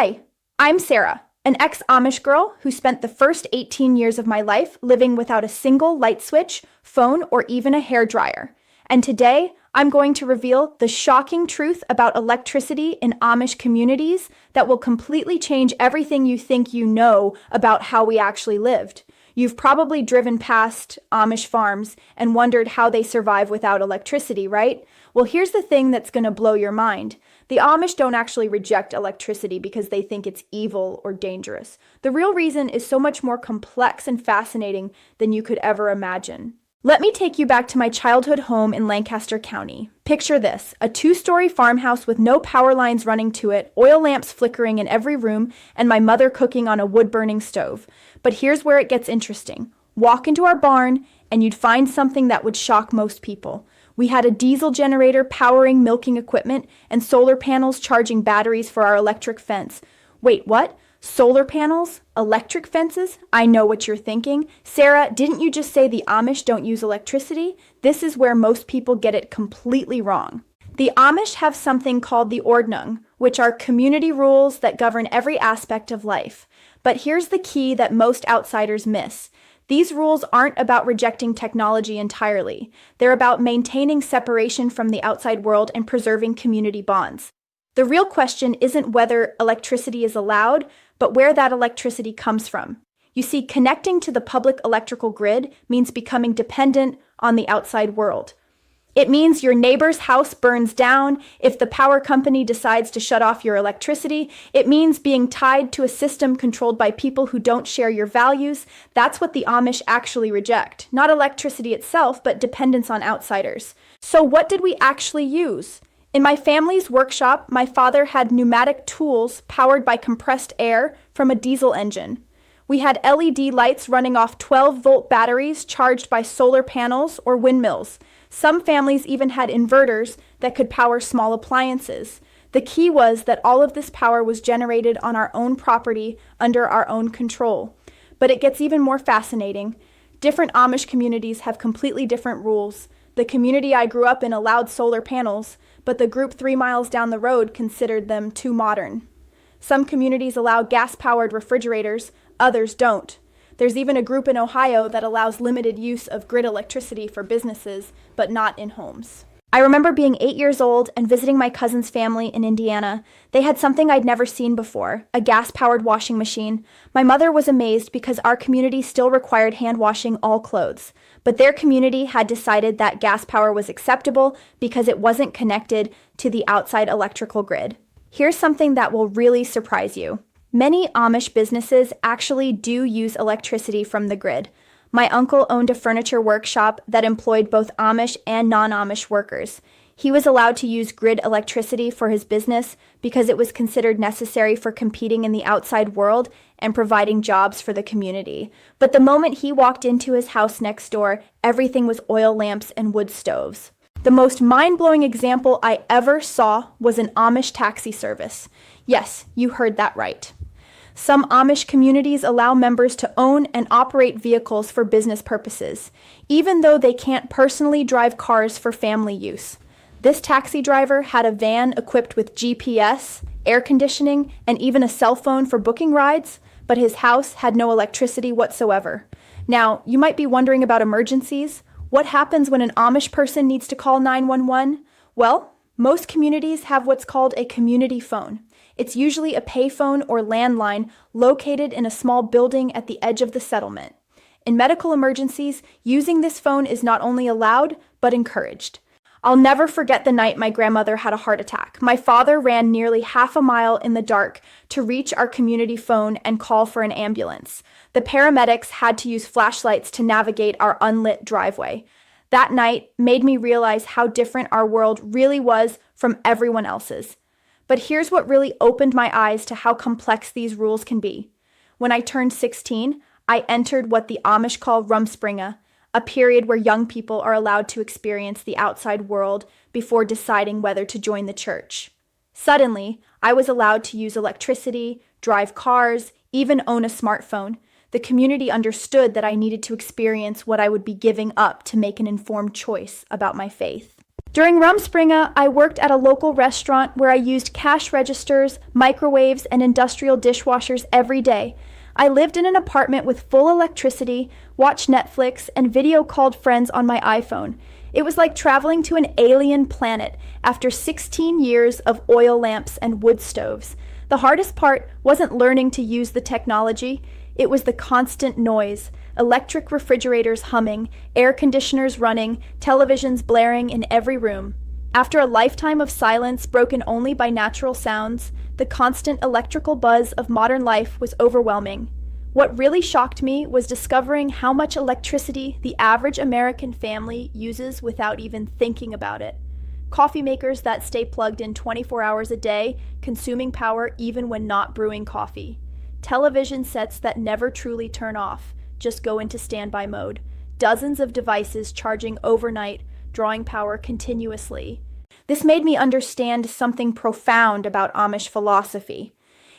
Hi, I'm Sarah, an ex-Amish girl who spent the first 18 years of my life living without a single light switch, phone, or even a hairdryer. And today, I'm going to reveal the shocking truth about electricity in Amish communities that will completely change everything you think you know about how we actually lived. You've probably driven past Amish farms and wondered how they survive without electricity, right? Well, here's the thing that's going to blow your mind. The Amish don't actually reject electricity because they think it's evil or dangerous. The real reason is so much more complex and fascinating than you could ever imagine. Let me take you back to my childhood home in Lancaster County. Picture this, a 2-story farmhouse with no power lines running to it, oil lamps flickering in every room, and my mother cooking on a wood-burning stove. But here's where it gets interesting. Walk into our barn, and you'd find something that would shock most people. We had a diesel generator powering milking equipment and solar panels charging batteries for our electric fence. Wait, what? Solar panels? Electric fences? I know what you're thinking. Sarah, didn't you just say the Amish don't use electricity? This is where most people get it completely wrong. The Amish have something called the Ordnung, which are community rules that govern every aspect of life. But here's the key that most outsiders miss. These rules aren't about rejecting technology entirely. They're about maintaining separation from the outside world and preserving community bonds. The real question isn't whether electricity is allowed, but where that electricity comes from. You see, connecting to the public electrical grid means becoming dependent on the outside world. It means your neighbor's house burns down if the power company decides to shut off your electricity. It means being tied to a system controlled by people who don't share your values. That's what the Amish actually reject. Not electricity itself, but dependence on outsiders. So what did we actually use? In my family's workshop, my father had pneumatic tools powered by compressed air from a diesel engine. We had LED lights running off 12-volt batteries charged by solar panels or windmills. Some families even had inverters that could power small appliances. The key was that all of this power was generated on our own property under our own control. But it gets even more fascinating. Different Amish communities have completely different rules. The community I grew up in allowed solar panels, but the group 3 miles down the road considered them too modern. Some communities allow gas-powered refrigerators, others don't. There's even a group in Ohio that allows limited use of grid electricity for businesses, but not in homes. I remember being 8 years old and visiting my cousin's family in Indiana. They had something I'd never seen before, a gas-powered washing machine. My mother was amazed because our community still required hand-washing all clothes. But their community had decided that gas power was acceptable because it wasn't connected to the outside electrical grid. Here's something that will really surprise you. Many Amish businesses actually do use electricity from the grid. My uncle owned a furniture workshop that employed both Amish and non-Amish workers. He was allowed to use grid electricity for his business because it was considered necessary for competing in the outside world and providing jobs for the community. But the moment he walked into his house next door, everything was oil lamps and wood stoves. The most mind-blowing example I ever saw was an Amish taxi service. Yes, you heard that right. Some Amish communities allow members to own and operate vehicles for business purposes, even though they can't personally drive cars for family use. This taxi driver had a van equipped with GPS, air conditioning, and even a cell phone for booking rides, but his house had no electricity whatsoever. Now, you might be wondering about emergencies. What happens when an Amish person needs to call 911? Well, most communities have what's called a community phone. It's usually a payphone or landline located in a small building at the edge of the settlement. In medical emergencies, using this phone is not only allowed, but encouraged. I'll never forget the night my grandmother had a heart attack. My father ran nearly half a mile in the dark to reach our community phone and call for an ambulance. The paramedics had to use flashlights to navigate our unlit driveway. That night made me realize how different our world really was from everyone else's. But here's what really opened my eyes to how complex these rules can be. When I turned 16, I entered what the Amish call rumspringa, a period where young people are allowed to experience the outside world before deciding whether to join the church. Suddenly, I was allowed to use electricity, drive cars, even own a smartphone. The community understood that I needed to experience what I would be giving up to make an informed choice about my faith. During Rumspringa, I worked at a local restaurant where I used cash registers, microwaves, and industrial dishwashers every day. I lived in an apartment with full electricity, watched Netflix, and video called friends on my iPhone. It was like traveling to an alien planet after 16 years of oil lamps and wood stoves. The hardest part wasn't learning to use the technology, it was the constant noise. Electric refrigerators humming, air conditioners running, televisions blaring in every room. After a lifetime of silence broken only by natural sounds, the constant electrical buzz of modern life was overwhelming. What really shocked me was discovering how much electricity the average American family uses without even thinking about it. Coffee makers that stay plugged in 24 hours a day, consuming power even when not brewing coffee. Television sets that never truly turn off, just go into standby mode. Dozens of devices charging overnight, drawing power continuously. This made me understand something profound about Amish philosophy.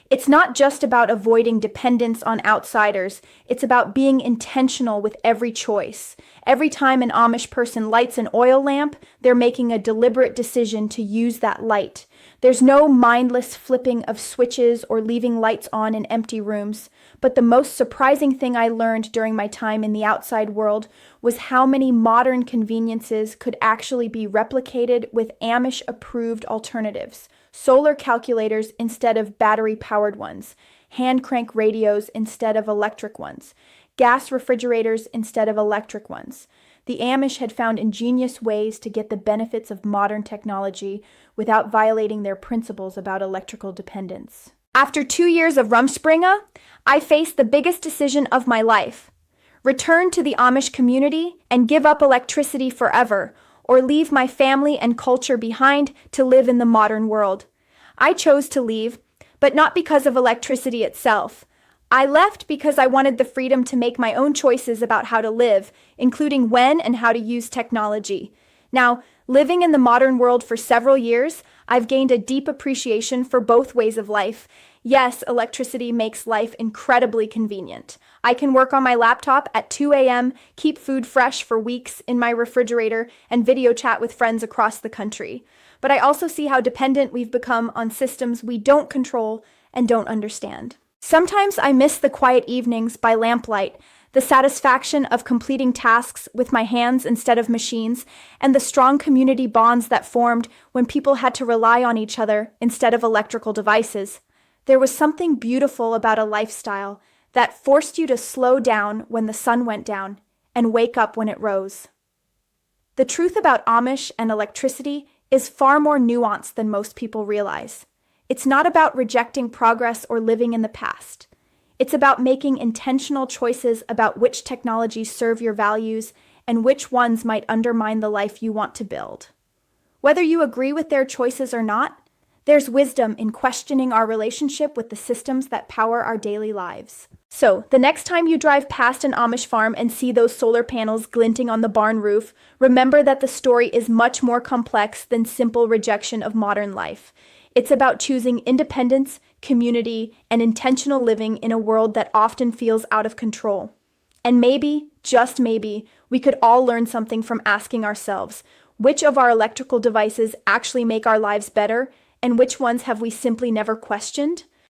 It's not just about avoiding dependence on outsiders, it's about being intentional with every choice. Every time an Amish person lights an oil lamp, they're making a deliberate decision to use that light. There's no mindless flipping of switches or leaving lights on in empty rooms. But the most surprising thing I learned during my time in the outside world was how many modern conveniences could actually be replicated with Amish-approved alternatives. Solar calculators instead of battery-powered ones, hand crank radios instead of electric ones, gas refrigerators instead of electric ones. The Amish had found ingenious ways to get the benefits of modern technology without violating their principles about electrical dependence. After 2 years of Rumspringa, I faced the biggest decision of my life. Return to the Amish community and give up electricity forever, or leave my family and culture behind to live in the modern world. I chose to leave, but not because of electricity itself. I left because I wanted the freedom to make my own choices about how to live, including when and how to use technology. Now, living in the modern world for several years, I've gained a deep appreciation for both ways of life. Yes, electricity makes life incredibly convenient. I can work on my laptop at 2 a.m., keep food fresh for weeks in my refrigerator, and video chat with friends across the country. But I also see how dependent we've become on systems we don't control and don't understand. Sometimes I miss the quiet evenings by lamplight, the satisfaction of completing tasks with my hands instead of machines, and the strong community bonds that formed when people had to rely on each other instead of electrical devices. There was something beautiful about a lifestyle that forced you to slow down when the sun went down and wake up when it rose. The truth about Amish and electricity is far more nuanced than most people realize. It's not about rejecting progress or living in the past. It's about making intentional choices about which technologies serve your values and which ones might undermine the life you want to build. Whether you agree with their choices or not, there's wisdom in questioning our relationship with the systems that power our daily lives. So, the next time you drive past an Amish farm and see those solar panels glinting on the barn roof, remember that the story is much more complex than simple rejection of modern life. It's about choosing independence, community, and intentional living in a world that often feels out of control. And maybe, just maybe, we could all learn something from asking ourselves, which of our electrical devices actually make our lives better, and which ones have we simply never questioned?